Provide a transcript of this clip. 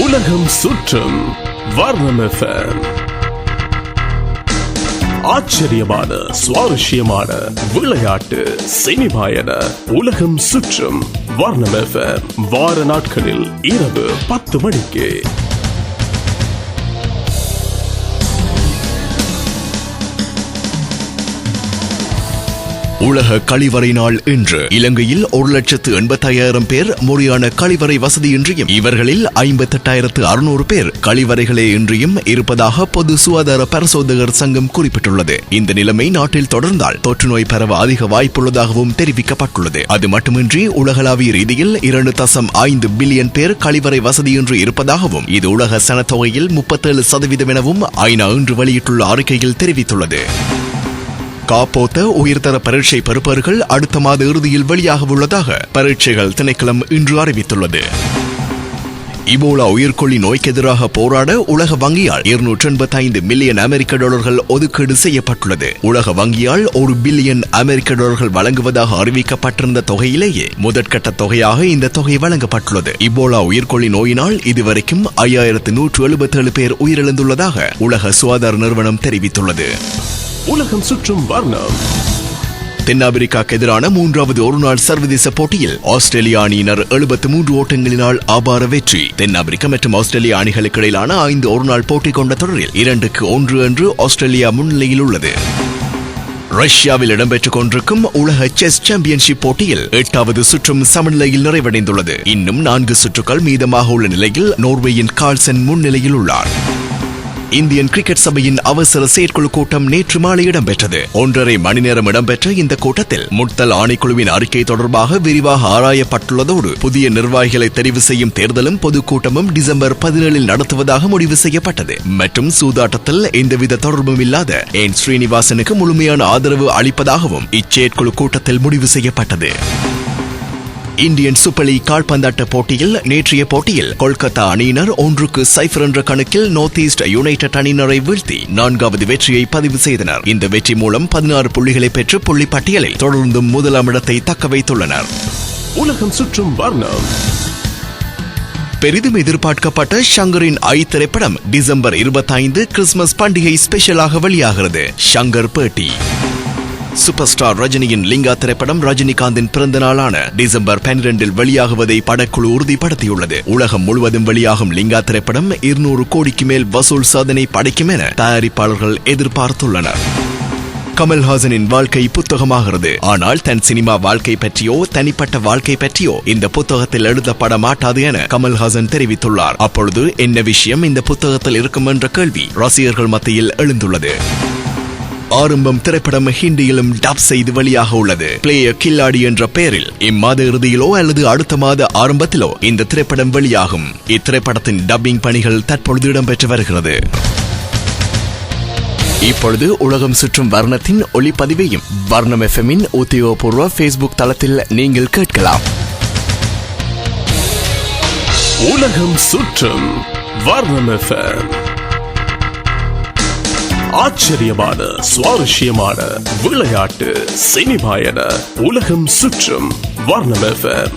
உலகம் சுற்றும் வர்ணம் FM. ஆச்சரியமான சுவாரஸ்யமான விளையாட்டு சினிமாயன உலகம் சுற்றும் வர்ணம் FM. வார நாட்களில் இரவு 10 மணிக்கு. உலக கழிவறை நாள் இன்று. இலங்கையில் 1,85,000 பேர் முறையான கழிவறை வசதியின்றியும் இவர்களில் 58,600 பேர் கழிவறைகளே இன்றியும் இருப்பதாக பொது சுகாதார பரிசோதகர் சங்கம் குறிப்பிட்டுள்ளது. இந்த நிலைமை நாட்டில் தொடர்ந்தால் தொற்று நோய் பரவ அதிக வாய்ப்புள்ளதாகவும் தெரிவிக்கப்பட்டுள்ளது. அது மட்டுமின்றி உலகளாவிய ரீதியில் 2.5 பில்லியன் பேர் கழிவறை வசதியின்றி இருப்பதாகவும் இது உலக சனத்தொகையில் 37% எனவும் ஐநா இன்று வெளியிட்டுள்ள அறிக்கையில் தெரிவித்துள்ளது. காப்போத்த உயர்தர பரீட்சை பெறுபவர்கள் அடுத்த மாத இறுதியில் வெளியாக உள்ளதாக பரீட்சைகள் திணைக்களம் இன்று அறிவித்துள்ளது. இபோலா உயிர்கொல்லி நோய்க்கு எதிராக போராட உலக வங்கியால் $285 மில்லியன் ஒதுக்கீடு செய்யப்பட்டுள்ளது. உலக வங்கியால் $1 பில்லியன் வழங்குவதாக அறிவிக்கப்பட்டிருந்த தொகையிலேயே முதற்கட்ட தொகையாக இந்த தொகை வழங்கப்பட்டுள்ளது. இபோலா உயிர்கொல்லி நோயினால் இதுவரைக்கும் 5,177 பேர் உயிரிழந்துள்ளதாக உலக சுகாதார நிறுவனம் தெரிவித்துள்ளது. உலகம் சுற்றும் வர்ணம். தென்னாப்பிரிக்காவுக்கு எதிரான 3வது ஒருநாள் சர்வதேச போட்டியில் ஆஸ்திரேலிய அணியினர் 73 ஓட்டங்களினால் அபார வெற்றி. தென்னாப்பிரிக்கா மற்றும் ஆஸ்திரேலிய அணிகளுக்கு இடையிலான 5 ஒருநாள் போட்டி கொண்ட தொடரில் 2-1 என்று ஆஸ்திரேலியா முன்னிலையில் உள்ளது. ரஷ்யாவில் இடம்பெற்றுக் கொண்டிருக்கும் உலக செஸ் சாம்பியன்ஷிப் போட்டியில் 8வது சுற்றும் சமநிலையில் நிறைவடைந்துள்ளது. இன்னும் 4 சுற்றுகள் மீதமாக உள்ள நிலையில் நோர்வேயின் கார்ல்சன் முன்னிலையில் உள்ளார். இந்தியன் கிரிக்கெட் சபையின் அவசர செயற்குழு கூட்டம் நேற்று மாலை இடம்பெற்றது. 1.5 மணி நேரம் இடம்பெற்ற இந்த கூட்டத்தில் முத்தல் ஆணைக்குழுவின் அறிக்கை தொடர்பாக விரிவாக ஆராயப்பட்டுள்ளதோடு புதிய நிர்வாகிகளை தெரிவு செய்யும் தேர்தலும் பொதுக்கூட்டமும் டிசம்பர் 17 நடத்துவதாக முடிவு செய்யப்பட்டது. மற்றும் சூதாட்டத்தில் எந்தவித தொடர்பும் இல்லாத என் ஸ்ரீனிவாசனுக்கு முழுமையான ஆதரவு அளிப்பதாகவும் இச்செயற்குழு கூட்டத்தில் முடிவு செய்யப்பட்டது. இந்தியன் சூப்பர் லீக் கால்பந்தாட்ட போட்டியில் நேற்றைய போட்டியில் கொல்கத்தா அணியினர் 1-0 என்ற கணக்கில் நார்த் ஈஸ்ட் யுனைடெட் அணியினரை வீழ்த்தி 4வது வெற்றியை பதிவு செய்தனர். இந்த வெற்றி மூலம் 16 புள்ளிகளை பெற்று புள்ளி பட்டியலில் தொடர்ந்தும் முதலாம் இடத்தை தக்க வைத்துள்ளனர். உலகம் சுற்றும் வர்ணம். பெரிதும் எதிர்பார்க்கப்பட்ட ஷங்கரின் ஐ திரைப்படம் டிசம்பர் 25 கிறிஸ்துமஸ் பண்டிகை ஸ்பெஷலாக வெளியாகிறது. ஷங்கர் பேட்டி. சூப்பர் ஸ்டார் ரஜினியின் லிங்கா திரைப்படம் ரஜினிகாந்தின் பிறந்த நாளான டிசம்பர் 12 வெளியாகுவதை படக்குழு உறுதிப்படுத்தியுள்ளது. உலகம் முழுவதும் வெளியாகும் லிங்கா திரைப்படம் 200 கோடிக்கு மேல் வசூல் சாதனை படைக்கும் என தயாரிப்பாளர்கள் எதிர்பார்த்துள்ளனர். கமல்ஹாசனின் வாழ்க்கை புத்தகமாகிறது. ஆனால் தன் சினிமா வாழ்க்கை பற்றியோ தனிப்பட்ட வாழ்க்கை பற்றியோ இந்த புத்தகத்தில் எழுதப்பட மாட்டாது என கமல்ஹாசன் தெரிவித்துள்ளார். அப்பொழுது என்ன விஷயம் இந்த புத்தகத்தில் இருக்கும் என்ற கேள்வி ரசிகர்கள் மத்தியில் எழுந்துள்ளது. ஆரம்பம் திரைப்படம் ஹிந்தியிலும் டப் செய்து வெளியாக உள்ளது. பிளேயர் கில்லாடி என்ற பெயரில் இம்மாத இறுதியிலோ அல்லது அடுத்த மாத ஆரம்பத்திலோ இந்த திரைப்படம் வெளியாகும். இத்திரைப்படத்தின் டப்பிங் பணிகள் தற்பொழுது இடம்பெற்று வருகிறது. இப்பொழுது உலகம் சுற்றும் வர்ணத்தின் ஒளிப்பதிவையும் வர்ணம் எஃப்எம்மின் உத்தியோகபூர்வ Facebook தளத்தில் நீங்கள் கேட்கலாம். உலகம் சுற்றும் வர்ணம் FM. ஆச்சரியமான சுவாரஸ்யமான விளையாட்டு சினிமாயன உலகம் சுற்றும் வர்ணம் FM.